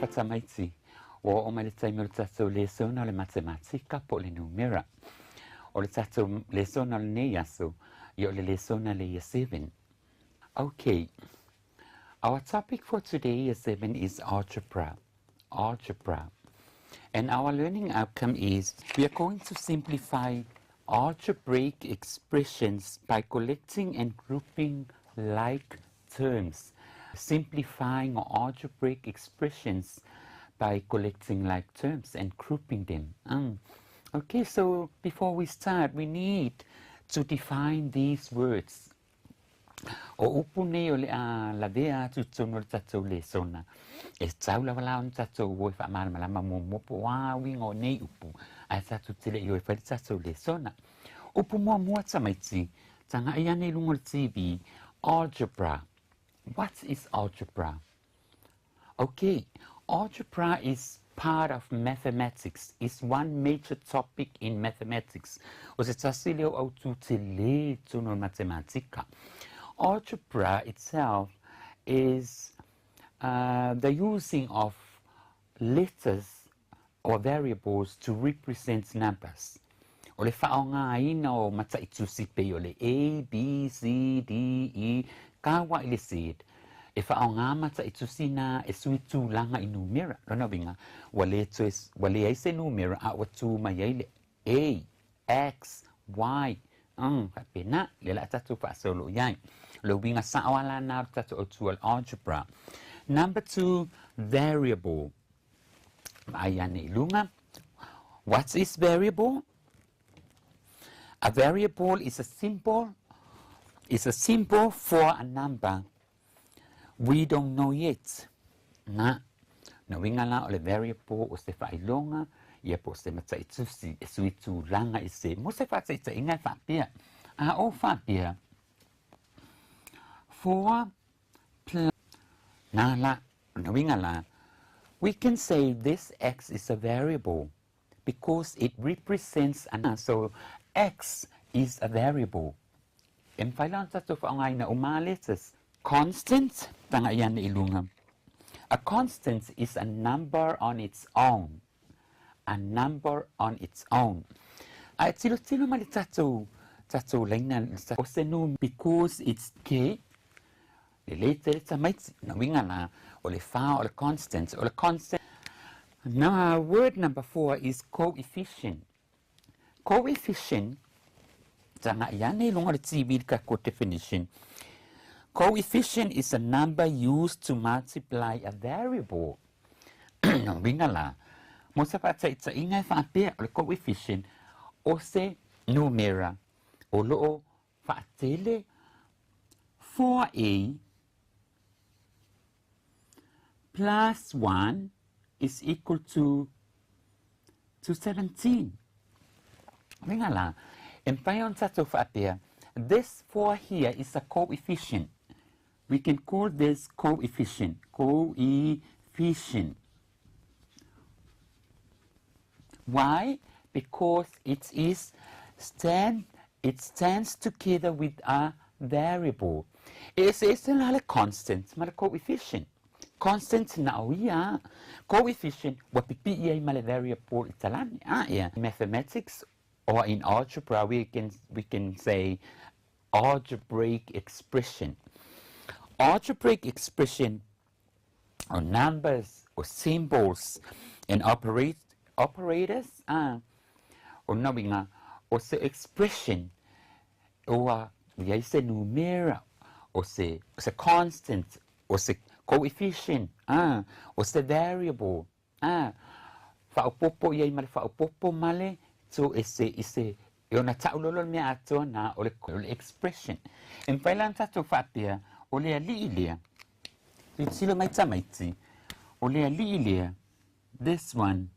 Patamaiti, o le taimi o le tatou lesona o le matematika po le numera. O le tatou lesona o le nei aso, I o le lesona le year 7. Okay, our topic for today, year 7, is algebra. Algebra. And our learning outcome is we are going to simplify algebraic expressions by collecting and grouping like terms. Simplifying algebraic expressions by collecting like terms and grouping them. Okay, so before we start, we need to define these words. O upu nei o le a la vea tu tono le tatou le sona. E tau la wala on tatou wo fa mal malama mo mopo wa wingo nei upu. Ai tatou tele yo fa tatou le sona. Upu mo mo tsamaiti. Tanga ia nei lungo le TV. Algebra. What is algebra? Okay, algebra is part of mathematics. It's one major topic in mathematics. O se tasilio au tu tele tono matematika. Algebra itself is the using of letters or variables to represent numbers. O le whaonga o mata itusipe o le A, B, C, D, E, kawa I le Z. E whaonga mata itusina e sui tū langa I numera. Rona winga, wale ai se numera a watu mai ai le A, X, Y. Pena, le la tatu whaasolo iai. Lo winga sa'awala na tatu o tual algebra. Number 2, variable. Ayane ilunga. What is variable? A variable is a symbol for a number we don't know yet. Na winga la o le variable o se whailonga ia po se mata itusi e sui tu langa I se mo se whata ita ingai whapia. O whapia. 4 plus na winga la. We can say this x is a variable because it represents so x is a variable. En whailan tatu whaongai na umaletas. Constant, tanga ian ilunga. A constant is a number on its own. A number on its own. Ai tilo mali tatu laina o se nu because it's k. Le later it's a mate na winga na o le fa o le constant o le constant. Now word number 4 is coefficient. Coefficient tanga iane longa le TV ka ko definition. Coefficient is a number used to multiply a variable. No winga la. Mo se fa tsa ingai fa pe o le coefficient o se numera o lo fa tele 4a plus 1 is equal to 17. Winga la. En payon tato fa pe. This 4 here is a coefficient. We can call this coefficient. Coefficient. Why? Because it stands together with a variable. It's not a constant, but a coefficient. Constant now, yeah. Coefficient, what PPA mal variable italan. Yeah. In mathematics or in algebra, we can say algebraic expression. Algebraic expression or numbers or symbols and operators or knowing or say expression or we say numera or say constant or say coefficient or say variable fa popo yai male fa popo male so ese yo na taulolo me ato na o le expression en failan tato fatia o le alilia silo mai tamaiti o le alilia. This one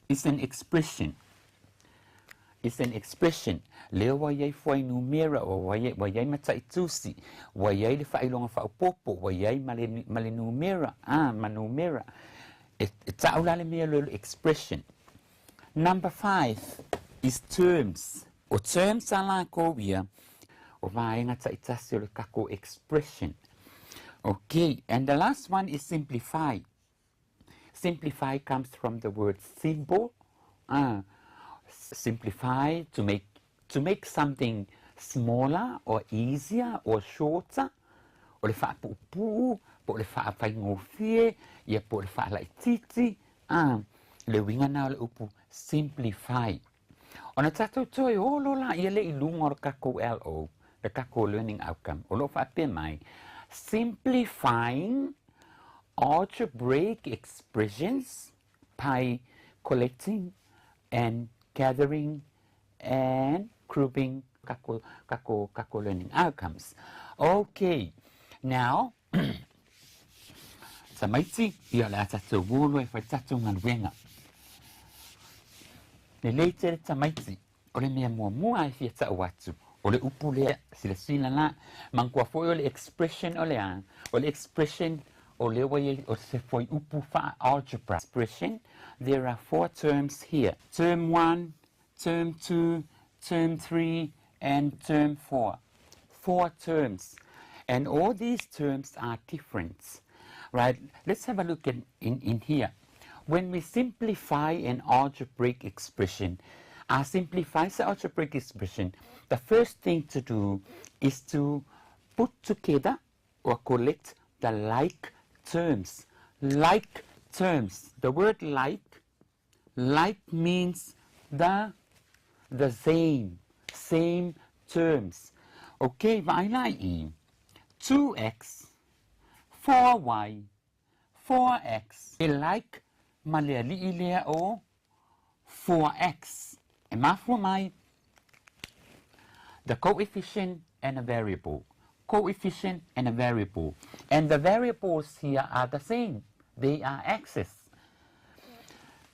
is an expression. It's an expression. Leo wayai foi numera o wayai mata itusi. Wayai le failonga fa popo. Wayai male numera. Manumera. Taulale me lo expression. Number 5 is terms. O terms ala ko via. O vai ngata itasi le kako expression. Okay, and the last one is simplified. Simplify comes from the word simple. Simplify to make something smaller or easier or shorter. O le whaapupu, po le whaawhaingofie, ia po le whaalaititi. Le winga na le upu, simplify. Ona tatou toi olo la ia le ilunga o le kako LO, the kako learning outcome. O lo whaape mai, simplifying algebraic expressions by collecting and gathering and grouping kako learning outcomes. Okay, now, sa maiti, ia le tatou wolo e whai tatou ngaluenga. Le leite le tamaiti, o le mea mua e fia tau atu, o le upu lea, sila la, mangkua foi o le expression o le an, o le expression o le wai o se foi upu fa algebra. Expression, there are 4 terms here. Term 1, term 2, term 3, and term 4. 4 terms. And all these terms are different. Right? Let's have a look in here. When we simplify an algebraic expression, simplify the algebraic expression, the first thing to do is to put together or collect the like terms. Like terms. The word like means the same terms. Okay, vai lai 2x, 4y, 4x. Like maleali ilea o 4x. E mafua mai, the coefficient and a variable. Coefficient and a variable. And the variables here are the same. They are x's,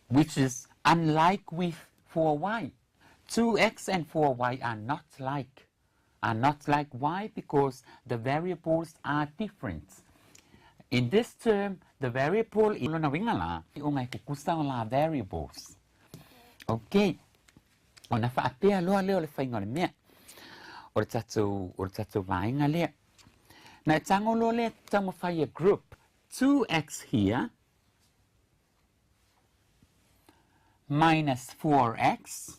which is unlike with 4y. 2x and 4y are not like. Why? Because the variables are different. In this term, the variable is variables. Okay. Ona whaapea loa leo le whainga le mea. O le tatu vainga lea. Na tango lo le tamu whai a group. 2x here minus 4x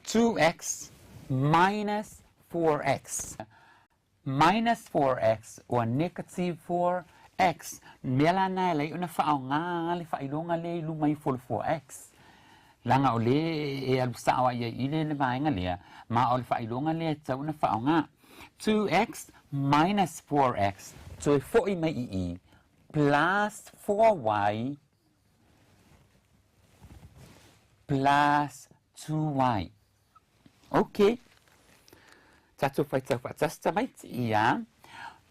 2x minus 4x. Minus 4x or negative 4x. Mela na le una whaonga le whailonga le lumai 4x. Langa o le e alusawa ia ile le vaenga lea. Ma o le whailonga le ta una whaonga. 2x minus 4x. So e fo i mai I plus 4y plus 2y. Okay. Tatu whai tau whatasta mai ia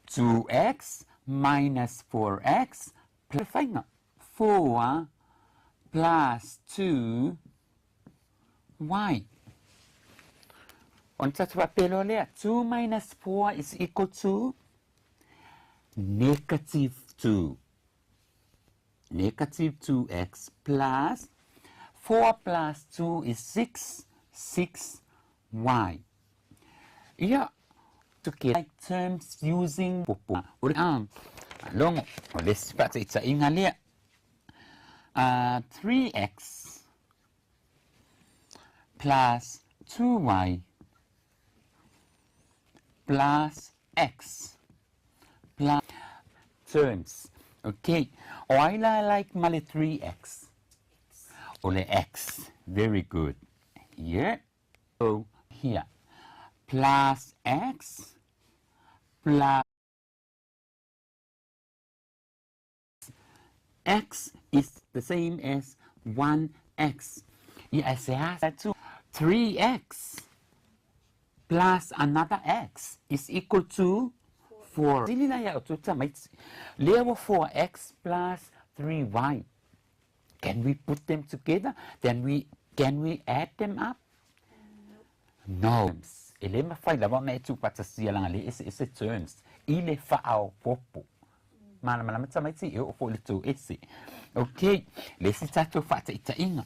2x minus 4x plus 4 plus 2y. On tatu wapelo lea 2 minus 4 is equal to negative 2. Negative 2x plus 4 plus 2 is 6. 6y. Yeah, to get like terms using long. Let's put it in a 3x plus 2y plus x plus terms. Okay, while I like male 3x or the x, very good. Here, so here, plus x plus x is the same as 1x. Yes, that's 3x plus another x is equal to 4. Level 4x plus 3y. Can we put them together? Can we add them up? No. Ele ma fai la me tu patasia lang ali is terms. Ile fa au popo. Malama mai si eu fo le tu esse. Okay. Le si tato fata ita inga.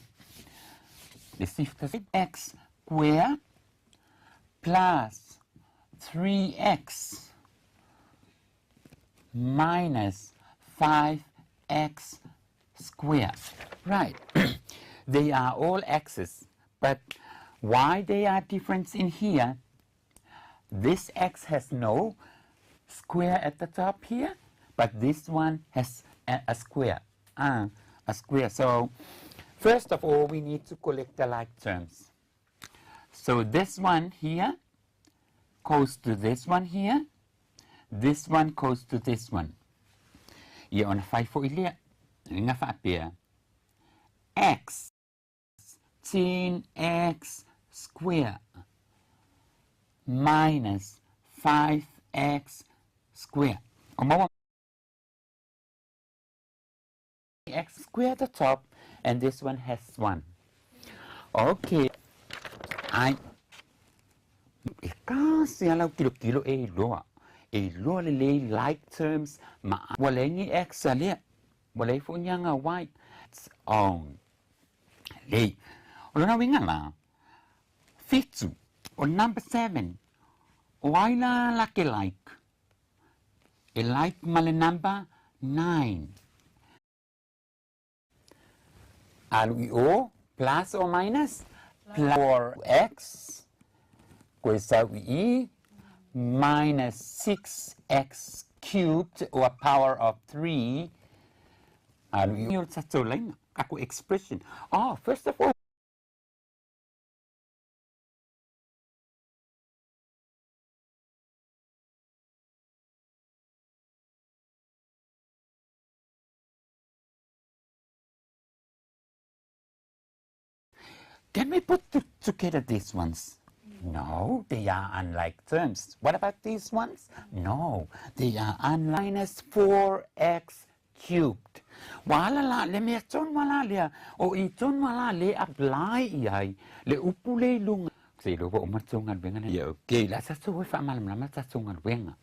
Le si x square plus 3x minus 5x squared. Right. They are all x's, but why they are different in here? This x has no square at the top here, but this one has a square. A square. So first of all, we need to collect the like terms. So this one here goes to this one here. This one goes to this one. Ia ona fai fo ilia. Inga fa apia. X 10x square minus 5x square. X square at the top, and this one has 1. Okay. Kasi alau kilo loa. Loa le like terms ma wala ni x alia. Wala fo nya nga y. It's on. Le. Olo na winga la. Fitu. Or number 7. Why la like like? A like male number 9. Alu o plus or minus? Plus 4x. Questa e minus 6x cubed or power of 3. Alu sa lain ako expression. Oh, first of all, can we put together these ones? No, they are unlike terms. What about these ones? No, they are unlike. Minus 4x cubed. Wala la, le me ton wala le, o I ton wala le apply iai, le upu le lung. Say lo bo matungan bengan. Okay, la sa so fa malam la sa tungan benga.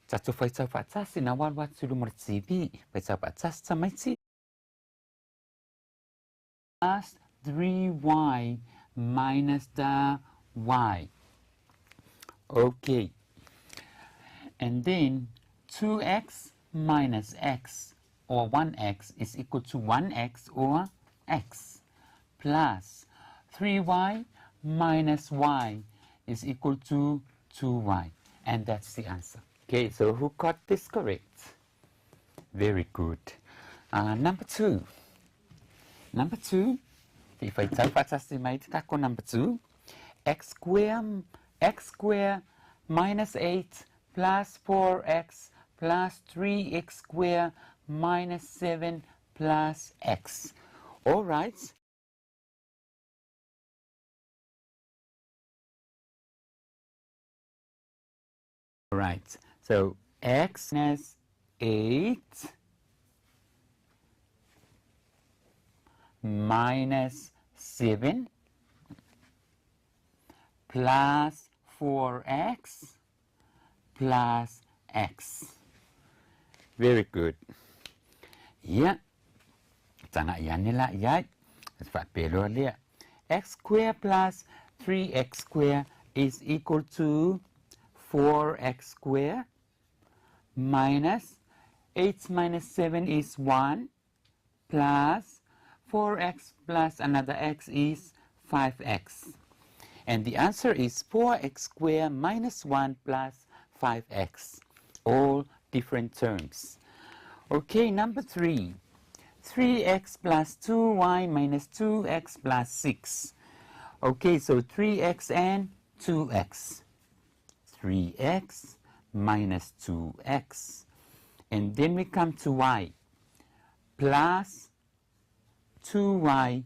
Sa so fa sa fa sa sinawal wat sulu mercibi, fa sa fa sa mai si. Plus 3y minus the y. Okay. And then 2x minus x or 1x is equal to 1x or x plus 3y minus y is equal to 2y. And that's the answer. Okay, so who got this correct? Very good. Number 2. Number 2. If I type kako number 2, x square minus 8 plus 4x plus 3x square minus 7 plus x. All right. All right. So x minus 8 minus 7 plus 4x plus x. Very good. Yeah. Tanga yan nila yay. Pero liya. X square plus 3x square is equal to 4x square minus 8 minus 7 is 1 plus 4x plus another x is 5x. And the answer is 4x squared minus 1 plus 5x. All different terms. Okay, number 3. 3x plus 2y minus 2x plus 6. Okay, so 3x and 2x. 3x minus 2x. And then we come to y. Plus 2y